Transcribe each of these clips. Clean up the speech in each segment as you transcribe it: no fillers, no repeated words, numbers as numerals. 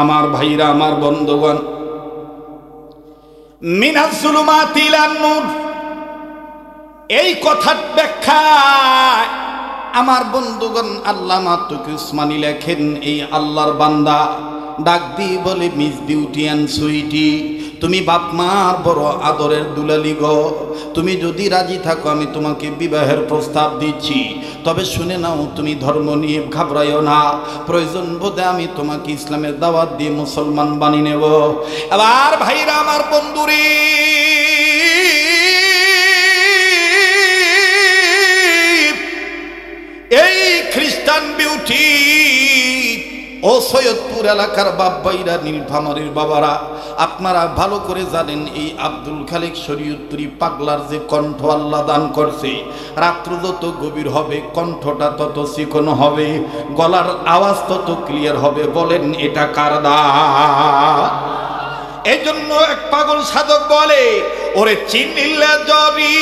আমার ভাইরা, আমার বন্ধুগণ, মিনাজ যুলুমাতি ইলান নূর, এই কথার ব্যাখ্যা আমার বন্ধুগণ আল্লামা তকি উসমানী লেখেন, এই আল্লাহর বান্দা ডাক দি বলে, মিস বিউটি অ্যান্ড সুইটি, তুমি বাপ মার বড় আদরের দুলালি গো, তুমি যদি রাজি থাকো আমি তোমাকে বিবাহের প্রস্তাব দিচ্ছি, তবে শুনে নাও, তুমি ধর্ম নিয়ে ঘাবড়াইও না, প্রয়োজন বোধে আমি তোমাকে ইসলামের দাওয়াত দিয়ে মুসলমান বানিয়ে নেব। এবার ভাইরা, আমার বন্ধুরে, এই খ্রিস্টান বিউটি ও সৈয়দপুর এলাকার বাপ ভাইরা, নীলফামারীর বাবারা, আপনারা ভালো করে জানেন এই আব্দুল খালেক শরীয়তপুরী পাগলার যে কণ্ঠ আল্লাহ দান করছে, রাত্র যত গভীর হবে কণ্ঠটা তত চিকন হবে, গলার আওয়াজ তত ক্লিয়ার হবে। বলেন এটা কার দান? এই জন্য এক পাগল সাধক বলে, ওরে চিনিলে জরি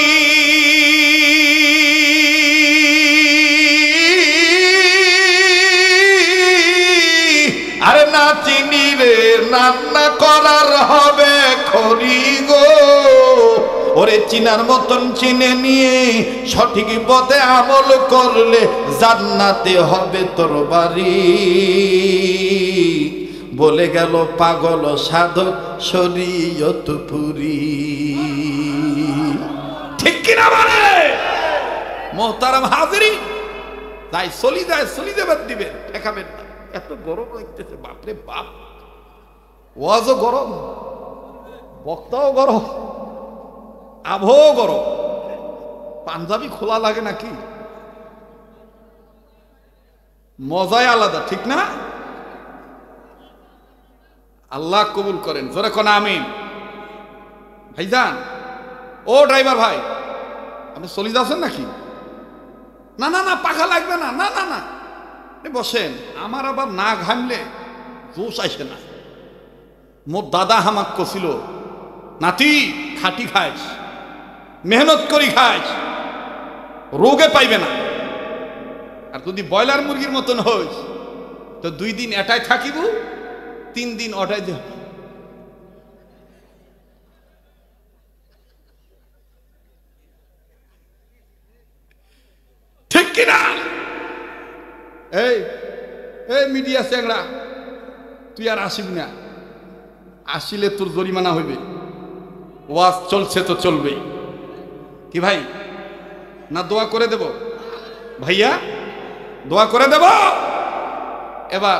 আরে না চিনি রে, রান্না করার হবে খড়ি গো, ওরে চিনার মতন চিনে নিয়ে সঠিক পথে আমল করলে জান্নাতে হবে তোর বাড়ি। বলে গেল পাগল সাধক শরীয়তপুরী। ঠিক কিনা বলে মোহতারাম হাজিরিন? তাই চলি যায়, চলি দেবেন, দিবেন, ঠেকাবেন না। এত গরম লাগতেছে, বাপরে বাপ, ওয়াজও গরম, বক্তাও গরম, আবহাওয়াও গরম, পাঞ্জাবি খোলা লাগে নাকি, মজাই আলাদা, ঠিক না? আল্লাহ কবুল করেন, জোরে কোন আমিন। ভাইজান, ও ড্রাইভার ভাই, আপনি চলে যাচ্ছেন নাকি? না না না, পাখা লাগবে না, না না না, বসেন। আমার আবার না ঘামলে জোশ আসে না। মোর দাদা হামাক কছিল, নাতি খাটি খাইস, মেহনত করি খাইস, রোগে পাইবে না। আর যদি ব্রয়লার মুরগির মতন হইস তো 2 দিন এটাই থাকিব, 3 দিন ওটাই দেব। ঠিক কিনা? এই এই মিডিয়া চ্যাংড়া, তুই আর আসিবি না, আসিলে তোর জরিমানা হইবে। ওয়াজ চলছে তো চলবে। কি ভাই, না দোয়া করে দেব? ভাইয়া দোয়া করে দেব। এবার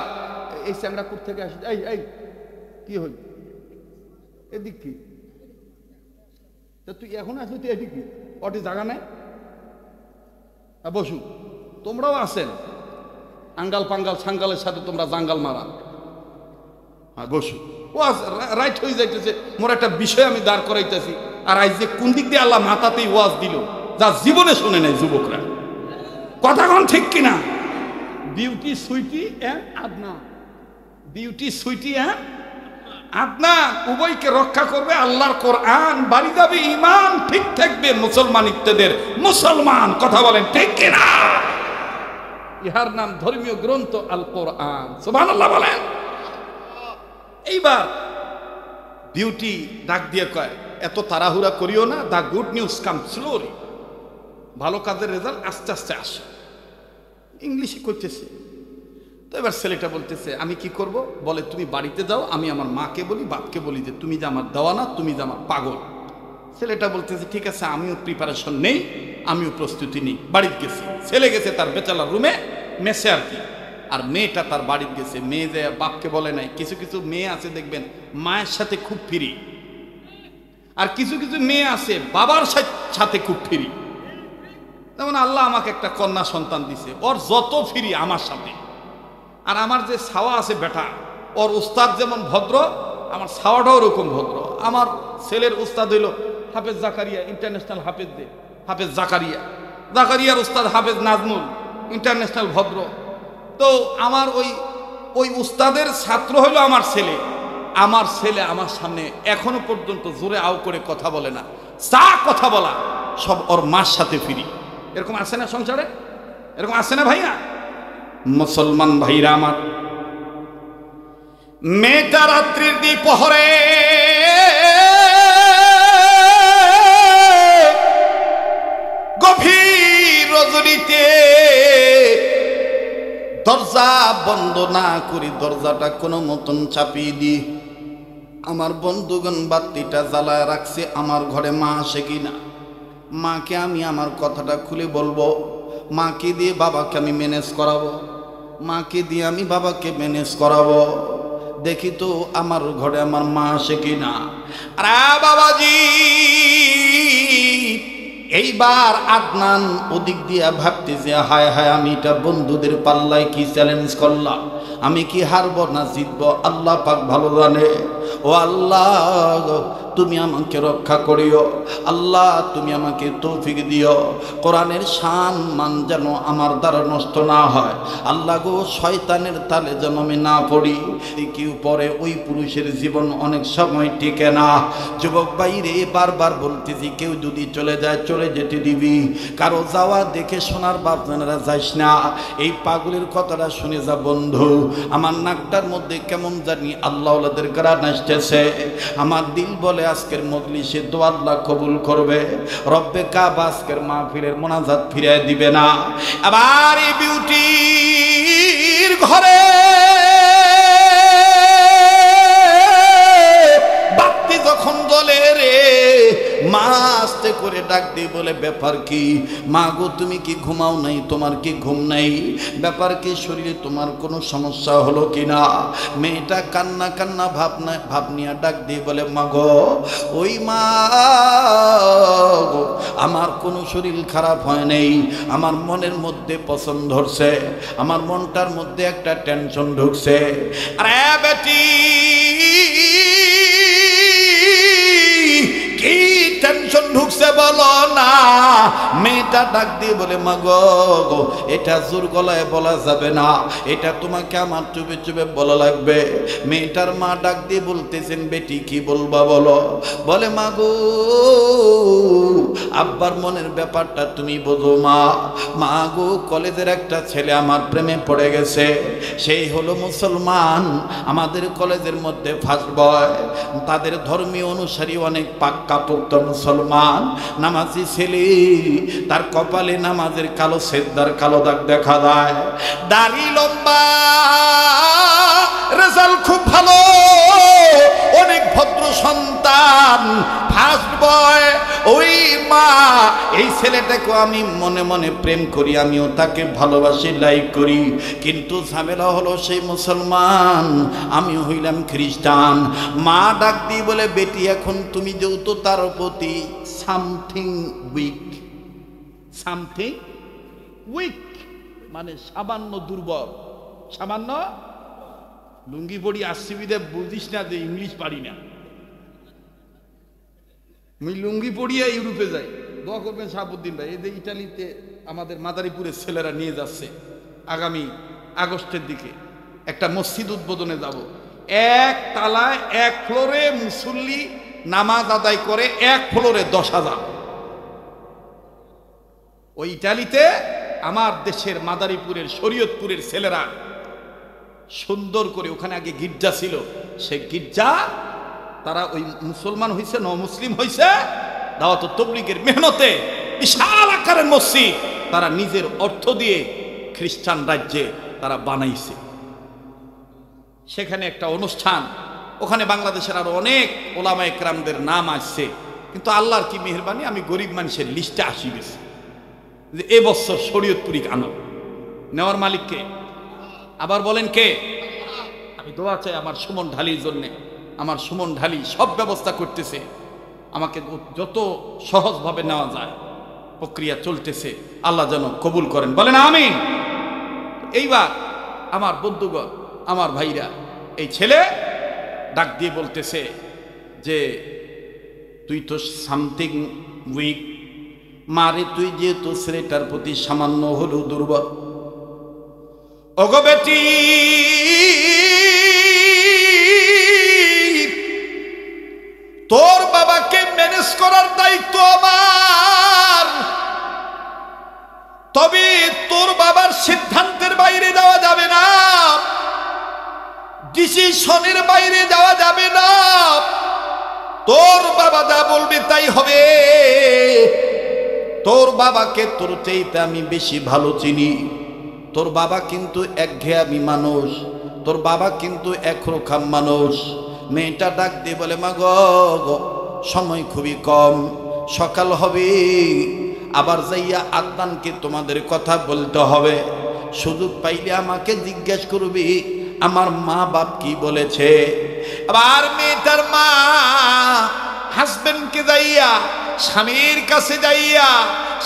এই চ্যাংড়া কোথা থেকে আসি? এই এই কি হই, এদিক কি? তুই এখন আসবি, তুই এদিক কি? অটি জায়গা নাই, বসু। তোমরাও আছেন, আঙ্গাল পাঙ্গাল ছাঙ্গালের সাথে তোমরা জাঙ্গাল মারা। হ্যাঁ বসু। ও রাইট হয়ে যাইতেছে, মোর একটা বিষয় আমি দাঁড় করাইতেছি, আর আজ যে কোন দিক দিয়ে আল্লাহ মাথাতেই ওয়াজ দিল, যা জীবনে শুনে নাই যুবকরা। কথা কোন ঠিক কিনা? বিউটি সুইটি অ্যান্ড আদনা, বিউটি সুইটি অ্যান্ড আদনা, উভয়কে রক্ষা করবে আল্লাহর কোরআন। বাড়ি যাবে ইমান, ঠিক থাকবে মুসলমানিত্বদের মুসলমান। কথা বলেন ঠিক কিনা? ইহার নাম ধর্মীয় গ্রন্থ আল কোরআন। সুবহানাল্লাহ বলেন। এইবার বিউটি ডাক দিয়ে কয়, এত তাড়াহুড়া করিও না, দা গুড নিউজ কাম স্লোলি, ভালো কাজের রেজাল্ট আস্তে আস্তে আসে। ইংলিশে করতেছে। তো এবার ছেলেটা বলতেছে, আমি কি করব? বলে, তুমি বাড়িতে যাও, আমি আমার মাকে বলি, বাপকে বলি যে তুমি যে আমার দেওয়ানা, তুমি যে আমার পাগল। ছেলেটা বলতেছে, ঠিক আছে, আমিও প্রিপারেশন নেই, আমিও প্রস্তুতি নেই। বাড়িতে গেছে, ছেলে গেছে তার বেচালার রুমে, মেসে আর কি, আর মেয়েটা তার বাড়িতে গেছে। মেয়ে যে বাপকে বলে নাই। কিছু কিছু মেয়ে আছে দেখবেন মায়ের সাথে খুব ফ্রি, আর কিছু কিছু মেয়ে আছে বাবার সাথে খুব ফ্রি। যেমন আল্লাহ আমাকে একটা কন্যা সন্তান দিছে, ওর যত ফ্রি আমার সাথে। আর আমার যে ছাওয়া আছে বেটা, ওর উস্তাদ যেমন ভদ্র, আমার ছাওয়াটাও ওরকম ভদ্র। আমার ছেলের উস্তাদ হইল হাফেজ জাকারিয়া, ইন্টারন্যাশনাল হাফেজ দে, হাফেজ জাকারিয়া। জাকারিয়ার উস্তাদ হাফেজ নাজমুল, ইন্টারন্যাশনাল ভদ্র। তো আমার ওই উস্তাদের ছাত্র হইল আমার ছেলে। আমার ছেলে আমার সামনে এখনো পর্যন্ত জোরে আও করে কথা বলে না, যা কথা বলা সব ওর মার সাথে ফিরি। এরকম আছে না সংসারে? এরকম আছে না ভাইয়া? মুসলমান ভাইরা আমার, মেয়েটা রাত্রির দ্বিপ্রহরে গভীর রজনীতে দরজা বন্ধ না করি দরজাটা কোনো মতন চাপিয়ে দি আমার বন্ধুগণ বাতিটা জ্বালায় রাখছে আমার ঘরে মা আসে কিনা মাকে আমি আমার কথাটা খুলে বলবো মাকে দিয়ে বাবাকে আমি ম্যানেজ করাবো মাকে দিয়ে আমি বাবাকে ম্যানেজ করাবো দেখি তো আমার ঘরে আমার মা আসে কিনা আরে বাবাজি এইবার আদনান ওদিক দিয়া ভাবতেছে হায় হায় আমি এটা বন্ধুদের পাল্লায় কি চ্যালেঞ্জ করলাম আমি কি হারবো না জিতবো আল্লাহ পাক ভালো জানে ও আল্লাহ তুমি আমাকে রক্ষা করিও আল্লাহ তুমি আমাকে তৌফিক দিও কোরআনের শান মান যেন আমার দ্বারা নষ্ট না হয় আল্লাহ গো শয়তানের তালে যেন আমি না পড়ি কেউ পরে ওই পুরুষের জীবন অনেক সময় টিকে না যুবক বাইরে বারবার বলতেছি কেউ যদি চলে যায় চলে যেতে দিবি কারো যাওয়া দেখে শোনার বাপনারা যাইস না এই পাগলের কথাটা শুনে যা বন্ধু আমার নাকটার মধ্যে কেমন জানি আল্লাহওয়ালাদের গান আসতেছে আমার দিল বলে আজকের মজলিসে দোয়া আল্লাহ কবুল করবে রব্বে কাবা আজকের মাহফিলের মোনাজাত ফিরিয়ে দিবে না আবার এই বিউটির ঘরে বাতি যখন জ্বলে রে মা আস্তে করে ডাক দিয়ে বলে ব্যাপার কি মা গো তুমি কি ঘুমাও নাই তোমার কি ঘুম নাই ব্যাপার কি শরীরে তোমার কোনো সমস্যা হলো কিনা মেয়েটা কান্না কান্না ভাবনিয়া ডাক দিয়ে বলে মা গো ওই মা আমার কোনো শরীর খারাপ হয় নাই আমার মনের মধ্যে পছন্দ ধরছে আমার মনটার মধ্যে একটা টেনশন ঢুকছে আরে বেটি কি টেনশন ঢুকছে বলো না মেয়েটা ডাক দিয়ে বলে মা গো এটা জোর গলায় বলা যাবে না এটা তোমাকে আমার চুপে চুপে বলা লাগবে মেয়েটার মা ডাক দিয়ে বলতেছেন বেটি কি বলবা বলো বলে মা গো আব্বার মনের ব্যাপারটা তুমি বোঝো মা মা গো কলেজের একটা ছেলে আমার প্রেমে পড়ে গেছে সেই হলো মুসলমান আমাদের কলেজের মধ্যে ফার্স্ট বয় তাদের ধর্মীয় অনুসারী অনেক পাক্কা পোক্ত মুসলমান নামাজি ছেলে তার কপালে নামাজের কালো সেজদার কালো দাগ দেখা যায় দাড়ি লম্বা রেজাল্ট খুব ভালো অনেক ভদ্র সন্তান ফার্স্ট বয় ওই মা এই ছেলেটাকে আমি মনে মনে প্রেম করি আমিও তাকে ভালোবাসি লাইক করি কিন্তু ঝামেলা হলো সেই মুসলমান আমি হইলাম খ্রিস্টান মা ডাক দিয়ে বলে বেটি এখন তুমি যেহেতু তার প্রতি সামথিং উইক মানে সামান্য দুর্বল সামান্য লুঙ্গি পড়ি আসছিবিদে বুঝিস না যে ইংলিশ পারি না আমি লুঙ্গি পড়িয়া ইউরোপে যাই দোয়া করবেন শাহাবুদ্দিন ভাই এই যে ইটালিতে আমাদের মাদারীপুরের ছেলেরা নিয়ে যাচ্ছে আগামী আগস্টের দিকে একটা মসজিদ উদ্বোধনে যাব এক তালায় এক ফ্লোরে মুসল্লি নামাজ আদায় করে এক ফ্লোরে 10,000 ওই ইটালিতে আমার দেশের মাদারীপুরের শরীয়তপুরের ছেলেরা সুন্দর করে ওখানে আগে গির্জা ছিল সে গির্জা তারা ওই মুসলমান হয়েছে ন মুসলিম হয়েছে দাওয়াত তাবলীগের মেহনতে বিশাল আকারের মসজিদ তারা নিজের অর্থ দিয়ে খ্রিস্টান রাজ্যে তারা বানাইছে সেখানে একটা অনুষ্ঠান ওখানে বাংলাদেশের আরো অনেক ওলামা একরামদের নাম আসছে কিন্তু আল্লাহর কি মেহেরবানি আমি গরিব মানুষের লিস্টে আসি গেছি যে এবছর শরীয়তপুরি আনো নেওয়ার মালিককে আবার বলেন কে আমি দোয়া চাই আমার সুমন ঢালির জন্যে আমার সুমন ঢালি সব ব্যবস্থা করতেছে আমাকে যত সহজভাবে নেওয়া যায় প্রক্রিয়া চলতেছে আল্লাহ যেন কবুল করেন বলেন আমিন এইবার আমার বন্ধুগণ আমার ভাইরা এই ছেলে ডাক দিয়ে বলতেছে যে তুই তো সামথিং উইক মারে তুই যেহেতু ছেলেটার প্রতি সামান্য হলেও দুর্বল ওগো বেটি তোর বাবাকে ম্যানেজ করার দায়িত্ব আমার তবে তোর বাবার সিদ্ধান্তের বাইরে যাওয়া যাবে না ডিসিশন পিছনের বাইরে যাওয়া যাবে না, তোর বাবা যা বলবে তাই হবে। তোর বাবাকে তোর চাইতে আমি বেশি ভালো চিনি। তোর বাবা কিন্তু একঘেয়ামি মানুষ, তোর বাবা কিন্তু একরকম মানুষ। মেয়েটা ডাক দিয়ে বলে, মা গো, সময় খুবই কম, সকাল হবে, আবার যাইয়া আদনানকে তোমাদের কথা বলতে হবে। সুযোগ পাইলে আমাকে জিজ্ঞেস করবি আমার মা বাপ কি বলেছে। আবার মেয়েটার মা হাজবেন্ডকে যাইয়া, স্বামীর কাছে যাইয়া,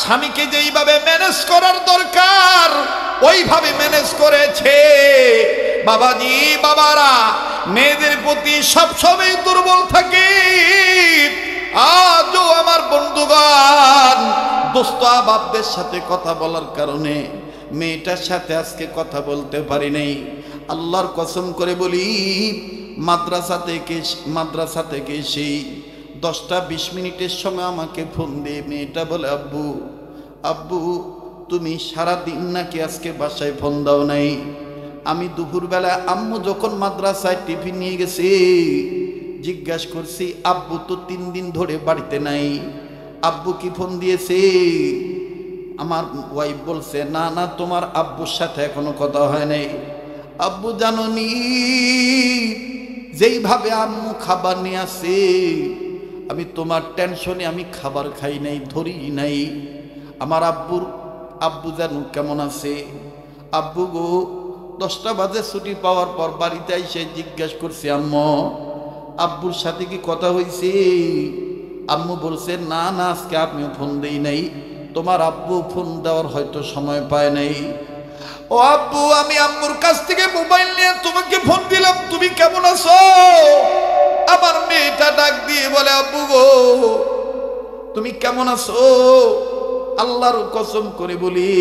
স্বামীকে যেইভাবে ম্যানেজ করার দরকার ওইভাবে ম্যানেজ করেছে। বাবাজি, বাবারা মেয়েদের প্রতি সবসময় দুর্বল থাকে। আজও আমার বন্ধুগণ দোস্ত আবাবদের সাথে কথা বলার কারণে মেয়েটার সাথে আজকে কথা বলতে পারি নাই। আল্লাহর কসম করে বলি, মাদ্রাসা থেকে সেই 10-20 মিনিটের সময় আমাকে ফোন দিয়ে মেয়েটা বলে, আব্বু আব্বু তুমি সারাদিন নাকি আজকে বাসায় ফোন দাও নাই। আমি দুপুরবেলা আম্মু যখন মাদ্রাসায় টিফিন নিয়ে গেছে জিজ্ঞাসা করছি, আব্বু তো 3 দিন ধরে বাড়িতে নাই, আব্বু কি ফোন দিয়েছে? আমার ওয়াইফ বলছে, না না, তোমার আব্বুর সাথে এখনো কথা হয় নাই। আব্বু জানোনি, যেইভাবে আম্মু খাবার নিয়ে আসে আমি তোমার টেনশনে আমি খাবার খাই নাই, ধরি নাই। আমার আব্বু জানো কেমন আছে? আব্বু গো, 10টা বাজে ছুটি পাওয়ার পর বাড়িতে এসে জিজ্ঞাসা করছি, আম্মু আব্বুর সাথে কি কথা হয়েছে? আম্মু বলছে, না না, আজকে আমিও ফোন দেই নাই, তোমার আব্বু ফোন দেওয়ার হয়তো সময় পায় নাই। ও আব্বু, আমি আম্মুর কাছ থেকে মোবাইল নিয়ে তোমাকে ফোন দিলাম, তুমি কেমন আছো? আমার মেয়েটা ডাক দিয়ে বলে, আব্বু গো তুমি কেমন আছো? আল্লাহর কসম করে বলি,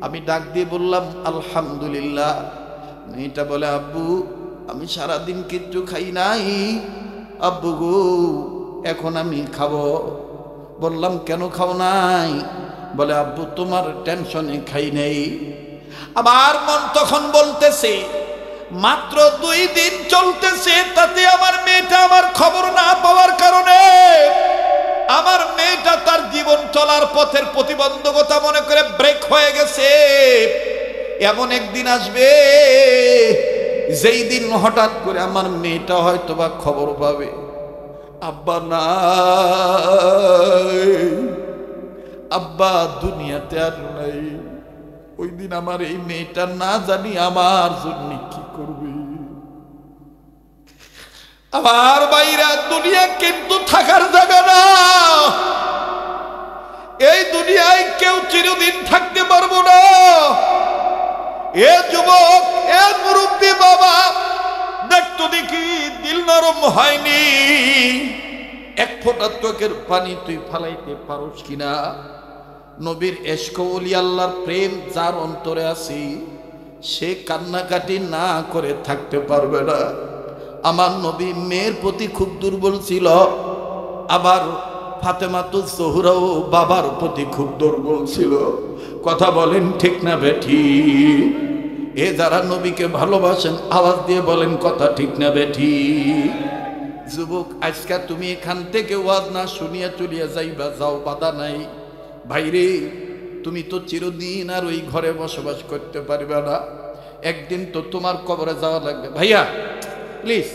আমি ডাক দিয়ে বললাম আলহামদুলিল্লাহ। মেয়েটা বলে, আব্বু আমি সারাদিন কিচ্ছু খাই নাই, আব্বু গো এখন আমি খাবো। বললাম কেন খাও নাই? বলে, আব্বু তোমার টেনশনে খাই নাই। আমার মন তখন বলতেছে, মাত্র 2 দিন চলতেছে, তাতে আমার মেয়েটা আমার খবর না পাওয়ার কারণে আমার মেয়েটা তার জীবন চলার পথের প্রতিবন্ধকতা মনে করে ব্রেক হয়ে গেছে। এমন একদিন আসবে যেই দিন হঠাৎ করে আমার মেয়েটা হয়তো বা খবর পাবে, আব্বা নাই, আব্বা দুনিয়াতে আর নাই। ওই দিন আমার এই মেয়েটা না জানি আমার জন্য কি করবে। আমার বাইরা, দুনিয়া কিন্তু থাকার জায়গা না। এই দুনিয়ায় কেউ চিরদিন থাকতে পারবো না। এ যুবক, এ মুরব্বী বাবা, দেখতো দেখি দিল নরম হয়নি? 1 ফোঁটা চোখের পানি তুই ফালাইতে পারোস কিনা? নবীর ইশক, ওলি আল্লাহর প্রেম যার অন্তরে আছে সে কান্নাকাটি না করে থাকতে পারবে না। আমার নবী মেয়ের প্রতি খুব দুর্বল ছিল, আবার ফাতেমাতুজ জোহরাও বাবার প্রতি খুব দুর্বল ছিল। কথা বলেন ঠিক না বেঠি? এ যারা নবীকে ভালোবাসেন আওয়াজ দিয়ে বলেন কথা ঠিক না বেঠি? যুবক, আজকে তুমি এখান থেকে ওয়াজ না শুনিয়া চলিয়া যাইবা, যাও, বাধা নাই। ভাইরে, তুমি তো চিরদিন আর ওই ঘরে বসবাস করতে পারবে না, একদিন তো তোমার কবরে যাওয়া লাগবে। ভাইয়া প্লিজ,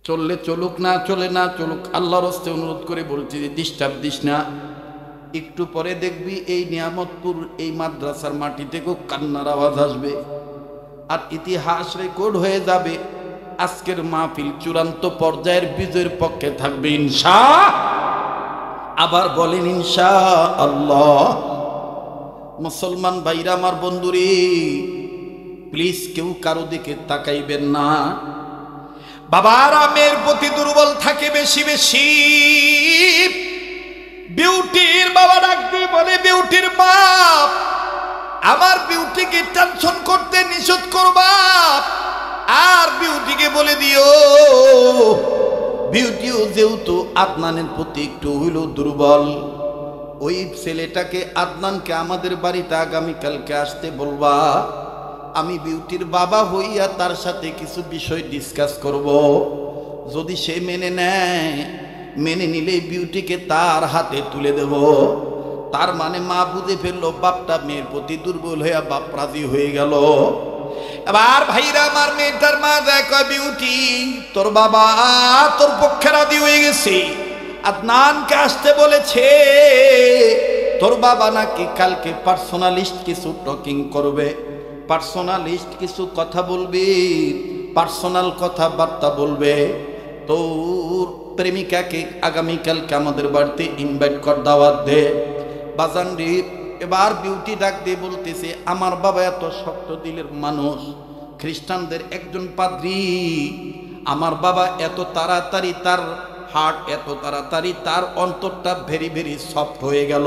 চললে চলুক, না চলে না চলুক, আল্লাহর হস্তে অনুরোধ করে বলছি, ডিস্টার্ব দিস না। একটু পরে দেখবি এই নিয়ামতপুর এই মাদ্রাসার মাটি থেকেও কান্নার আওয়াজ আসবে, আর ইতিহাস রেকর্ড হয়ে যাবে। আজকের মাহফিল চূড়ান্ত পর্যায়ের বিজয়ের পক্ষে থাকবে ইনশাআল্লাহ। আবার বলেন ইনশাআল্লাহ। মুসলমান ভাইরা আমার, বন্ধুরে, প্লিজ কেউ কারো দিকে তাকাইবেন না। বাবারা মেয়ের প্রতি দুর্বল থাকে বেশি বেশি। বিউটির বাবা ডাক দিয়ে বলে, বিউটির বাপ, আমার বিউটিকে টেনশন করতে নিষেধ করবা, আর বিউটিকে বলে দিও বিউটিও যেহেতু আদনানের প্রতি একটু হইলেও দুর্বল, ওই ছেলেটাকে আদনানকে আমাদের বাড়িতে আগামীকালকে আসতে বলবা। আমি বিউটির বাবা হইয়া তার সাথে কিছু বিষয় ডিসকাস করব। যদি সে মেনে নেয়, মেনে নিলেই বিউটিকে তার হাতে তুলে দেব। তার মানে মা বুঝে ফেললো বাপটা মেয়ের প্রতি দুর্বল হইয়া বাপ রাজি হয়ে গেল। এবার ভাইরা আমার মেয়েটার মা যায় কয়, বিউটি তোর বাবা তোর পক্ষে রাজি হয়ে গেছে, আদনানকে আসতে বলেছে। তোর বাবা নাকি কালকে পার্সোনালিস্ট কিছু টকিং করবে, পার্সোনালিস্ট কিছু কথা বলবে, পার্সোনাল কথাবার্তা বলবে। তোর প্রেমিকাকে আগামীকালকে আমাদের বাড়িতে ইনভাইট কর, দাওয়াত দে। বাজান রে, এবার বিউটি ডাক দিয়ে বলতেছে, আমার বাবা এত শক্ত দিলের মানুষ, খ্রিস্টানদের একজন পাদ্রী। আমার বাবা এত তাড়াতাড়ি তার হার্ট, এত তাড়াতাড়ি তার অন্তরটা ভেরি ভেরি সফট হয়ে গেল,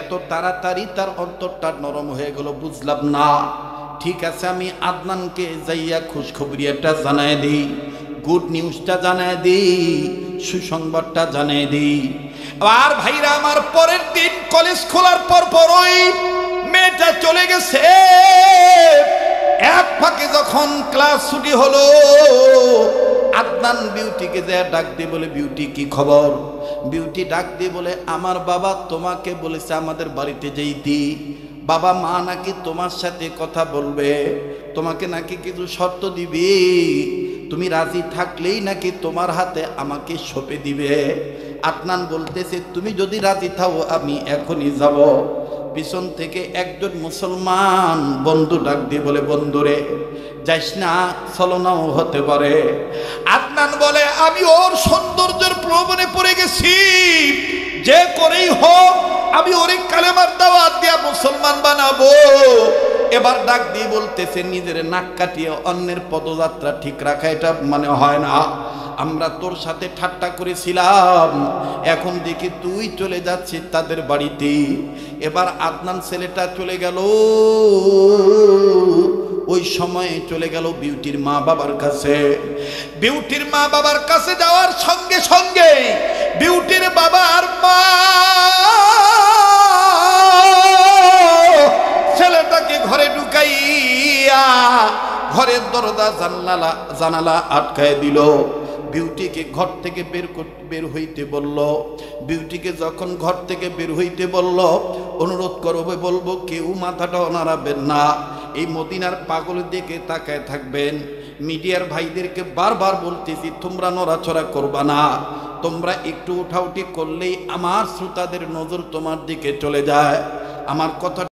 এত তাড়াতাড়ি তার অন্তরটা নরম হয়ে গেল, বুঝলাম না। ঠিক আছে, আমি আদনানকে যাইয়া খুশখবরিয়াটা জানাই দিই, গুড নিউজটা জানাই দিই, সুসংবাদটা জানাই দিই। আর ভাইরা আমার পরের দিন কলেজ খোলার পরই মেয়েটা চলে গেছে। এক ফাঁকে যখন ক্লাস ছুটি হলো, আদনান বিউটিকে যা ডাক দিয়ে বলে, বিউটি কি খবর? বিউটি ডাক দিয়ে বলে, আমার বাবা তোমাকে বলেছে আমাদের বাড়িতে যেইতি, বাবা মা নাকি তোমার সাথে কথা বলবে, তোমাকে নাকি কিছু শর্ত দিবে, তুমি রাজি থাকলেই নাকি তোমার হাতে আমাকে সঁপে দিবে। আদনান বলতেছে, তুমি যদি রাজি থাও আমি এখনই যাব। পিছন থেকে একজন মুসলমান বন্ধু ডাক দিয়ে বলে, বন্ধুরে যাইস না, ছলনাও হতে পারে। আদনান বলে, আমি ওর সৌন্দর্যের প্রলোভনে পড়ে গেছি, যে করেই হোক আমি ওরে কালেমার দাওয়াত দিয়া মুসলমান বানাবো। এবার ডাক দিয়ে বলতেছে, নিজের নাক কাটিয়ে অন্যের পদযাত্রা ঠিক রাখা এটা মানে হয় না। আমরা তোর সাথে ঠাট্টা করেছিলাম, এখন দেখি তুই চলে যাচ্ছিস তাদের বাড়িতে। এবার আদনান ছেলেটা চলে গেল, ওই সময়ে চলে গেল বিউটির মা বাবার কাছে। বিউটির মা বাবার কাছে যাওয়ার সঙ্গে সঙ্গে বিউটির বাবার মা ছেলেটাকে ঘরে ঢুকাইয়া ঘরের দরজা জানালা আটকায় দিল। বিউটিকে ঘর থেকে বের হইতে বলল। বিউটিকে যখন ঘর থেকে বের হইতে বলল, অনুরোধ করবে, বলবো কেউ মাথাটা নাড়াবেন না, এই মদিনার পাগলের দিকে তাকায় থাকবেন। মিডিয়ার ভাইদেরকে বারবার বলতেছি, তোমরা নড়াচড়া করবা না, তোমরা একটু উঠাউঠি করলেই আমার শ্রোতাদের নজর তোমার দিকে চলে যায়। আমার কথা